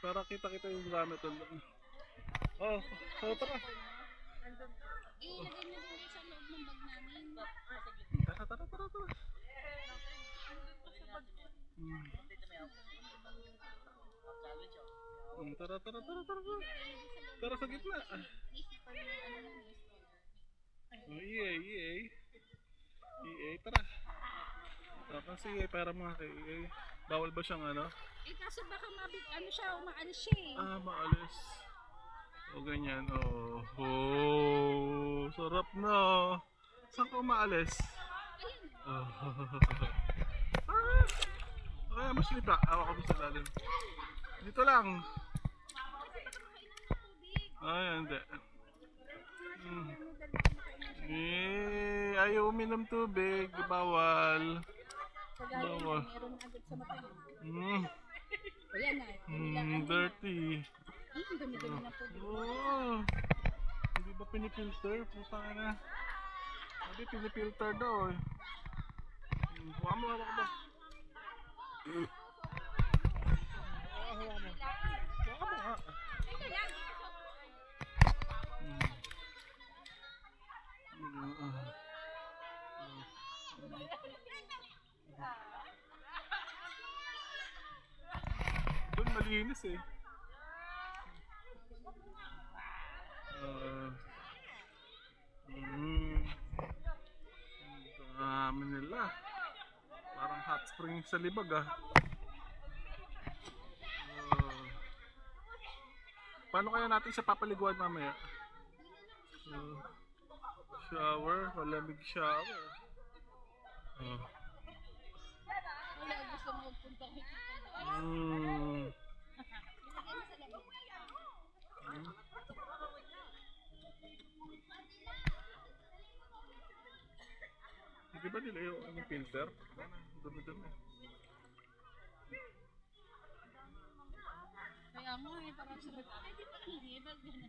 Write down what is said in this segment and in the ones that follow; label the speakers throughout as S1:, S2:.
S1: Para kita-kita yung gamit doon. Oh, tara.
S2: Ilagay nyo din sa loob ng bag namin.
S1: Tara. Tara. Tara sa gitna. EA, tara. Kasi para mga kay EA. Bawal ba siyang ano?
S2: Kaso baka umaalis siya eh.
S1: Maalis. O ganyan, sarap na. Saan ka umaalis? Mas lipa. Awa ko sa lalim. Dito lang. Hindi. Ayaw uminom tubig. Bawal.
S2: Meron agad sa mata niya. Ayan na.
S1: Dirty.
S2: Dumi-dumi na po.
S1: Hindi ba pinipilter? Puta ka na. Hindi pinipilter daw eh. Huwag mo ba? Doon malinis eh. Dami nila. Parang hot spring sa Libag ah. Paano kaya natin siya papaliguan mamaya? Shower, malamig shower.
S2: Wala gusto mo punta kay
S1: Hindi ba nila yung filter? Dumi-dumi.
S2: Kaya mo parang sabi ko, ay di ba ganun?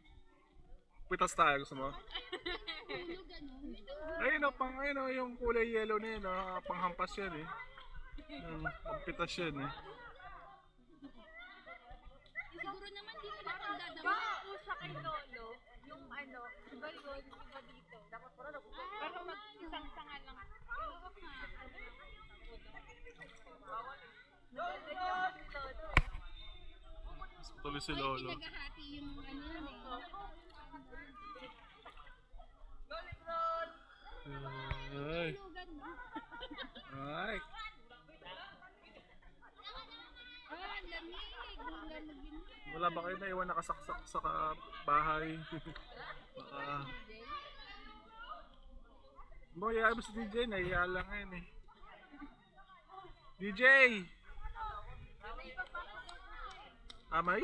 S1: Pitas tayo, gusto mo?
S2: Ulo ganun.
S1: Ayun o, yung kulay yellow na yun, panghampas yan eh. Pitas yan eh.
S2: Siguro naman di nila pagdadama.
S3: Sa kay Lolo, yung iba yun, iba dito. Dapat pala para mag-isang sanga lang.
S1: Mas tuloy si Lolo.
S2: Naghahati yung
S1: Ay. Wala ba kayo naiwan nakasaksak sa bahay? Yaya mo si DJ, nahiya lang ngayon eh. DJ! Amay?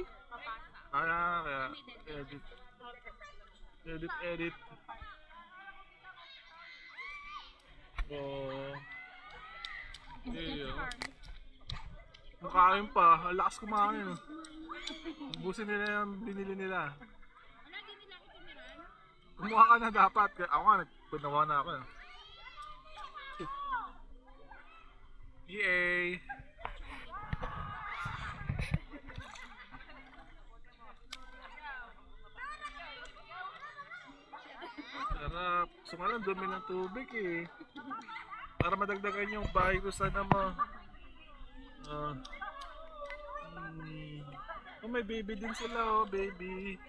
S1: Kaya edit. Makain pa, ang lakas kumain. Ubusin nila yung binili nila.
S2: Wala din nila ako tiniran.
S1: Kumuha ka na dapat. Ako nga, nagpunawa na ako. EA! Sarap. So nga lang, dumi ng tubig eh. Para madagdagan yung bahay ko sana mo. May baby din sila baby.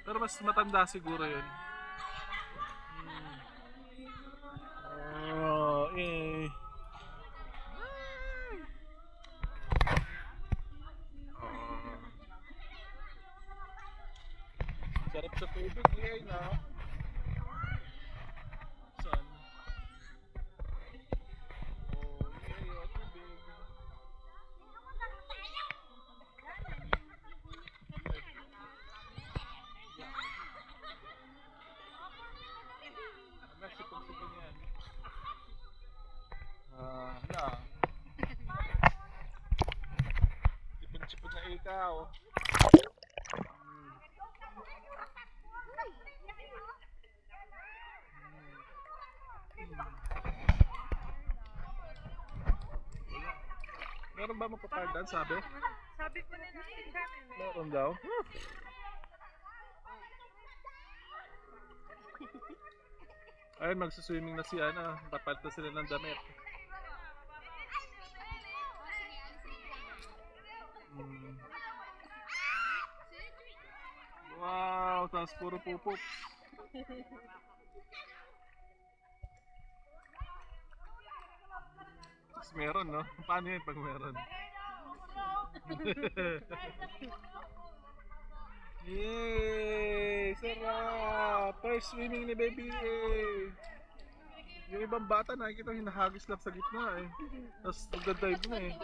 S1: Pero mas matanda siguro yun. Sarap sa tubig na. Saan? Tubig. Sipon-sipon yan. Sipon-sipon na ikaw. Meron ba magpapardan, sabi?
S3: Sa Sabi ko na nasigahan eh.
S1: Meron daw. Ayun, magsiswimming na si Ana. Tapat na sila ng damit. Mm. Wow, tapos puro pupok. Tapos meron, no? Paano yun pag meron? Yay! Sarap! First swimming ni Baby A! Yung ibang bata nakikita hinahagis lang sa gitna eh. Tapos nagda-dive na eh.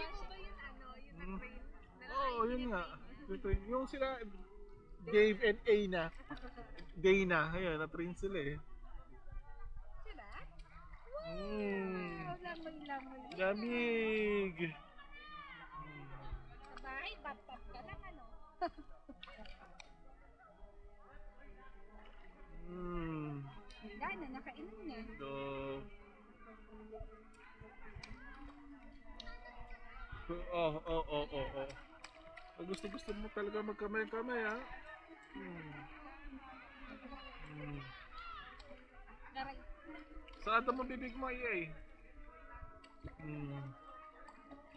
S1: Mm. Oo, yun nga. Yung sila, Dave and Aina. Dana, ayun, na-train sila eh.
S3: Sila?
S1: Mm.
S3: Lamoy-lamoy.
S1: Lamig!
S3: Sa bahay, bathtub ka lang ano.
S1: Mm.
S3: Wala na, nakainom na.
S1: So, oh. Pag gusto mo talaga magkamay-kamay ha.
S3: Garay.
S1: Saan mo bibig mo eh?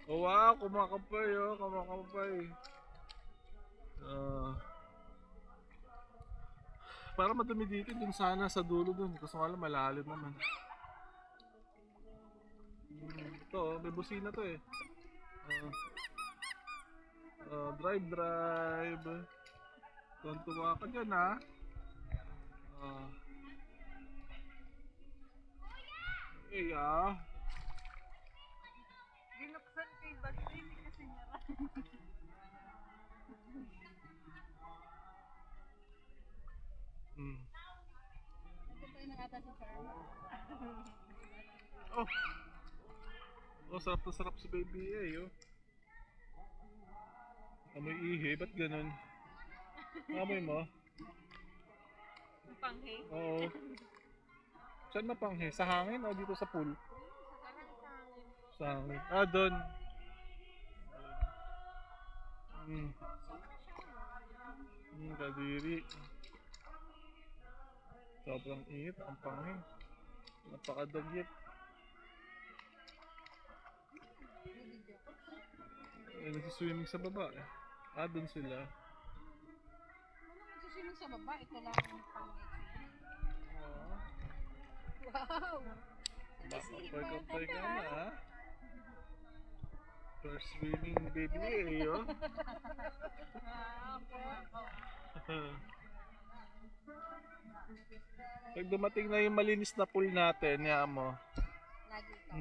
S1: Oh wow, kumakapay oh, kumakapay. Para madumi dito dun sana sa dulo dun, kasi nga lang malalim naman. Ito, may busina to eh. Drive. Tuntua ka dyan ha.
S3: Binuksan kay Bagay, hindi kasi nara. Nagkatayo na ata si Charma.
S1: Sarap na sarap si Baby A oh. Amoy ihi, ba't ganun? Amoy mo?
S3: Panghe.
S1: Oo. Saan mapanghe? Sa hangin o dito sa pool? Sa hangin. Doon. Kadiri. Sobrang init, ang panghe. Napakadagit. Nagsiswimming sa baba eh. Doon sila.
S3: Ano magsiswimming sa baba? Ito lang ang panghe. Wow!
S1: Kapay ka na ha. First swimming ni Baby A oh. Pag dumating na yung malinis na pool natin, niya mo.
S3: Lagi ito.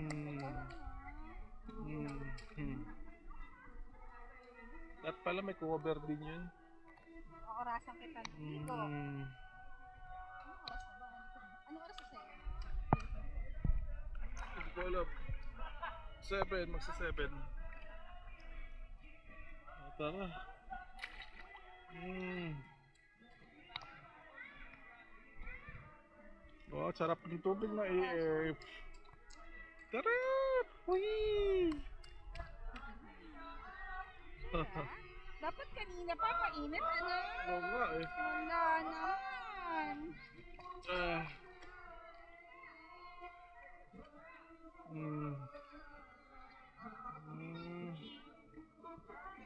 S1: At pala may cover din yun.
S3: Orasan kita dito. Anong oras na ba? Anong oras na sa'yo?
S1: Hindi ko alam. 7, magsa 7. Tara. Sarap ng tubig na AF. Tara! Uy!
S3: Dapat kanina pa mainit, ano?
S1: Oo nga eh.
S3: Wala naman.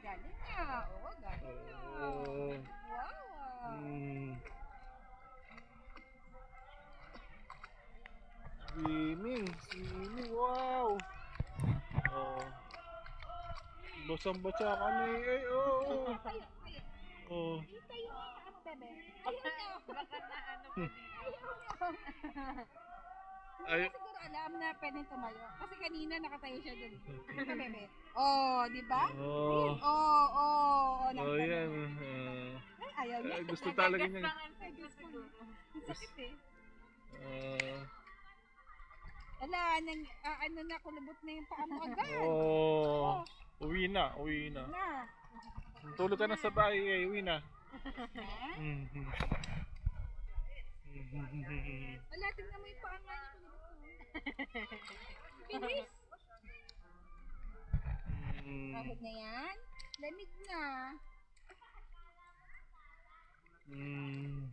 S3: Galing nga. Oo, galing nga. Wow.
S1: Swimming, wow! Basang-basa ka na eh.
S3: Kita yung taas, bebe. Ayun na. Baka na ano pa dito. Hindi siguro alam na pwedeng tumayo. Kasi kanina nakatayo siya dun. Ito, bebe. Di ba?
S1: Yan.
S3: Ayaw niya.
S1: Gusto talaga niya.
S3: Sakit eh. Wala, ano na, kulubot na yung paa mo agad.
S1: Uwi na.
S3: Na.
S1: Tulog ka na sa bahay eh, uwi na.
S3: Wala, tingnan mo yung paa nga niya, kulubot mo. Bilis. Kahit na yan. Lamig na.
S1: Mm.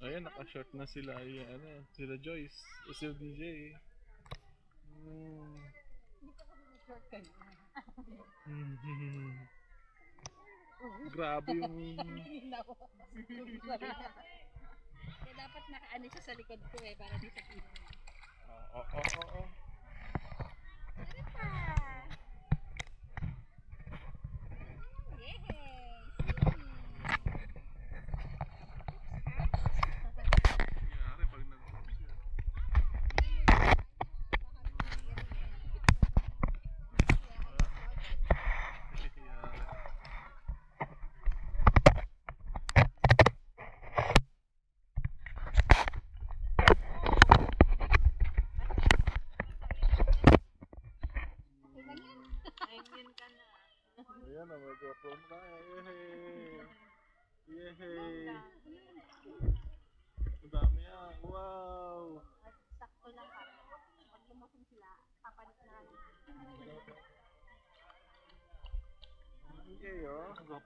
S1: Ayan, naka-short na sila. Ayan, ano, sila Joyce. Sila DJ. Mm.
S3: Short ka na.
S1: Mhm. Grabe yung...
S3: Kaya dapat nakaano siya sa likod ko eh, para di sa kita.
S1: Oo, oo, oo.
S3: Tara pa! Yay!
S1: Nangyari pag nag-post siya. Nangyari. Ayan na, mag-GoPro na tayo. Yehey! Yehey! Ang dami yan. Wow!
S3: Sakto lang pa. Pag lumusong sila, papalit na.
S1: Okay, oh. GoPro.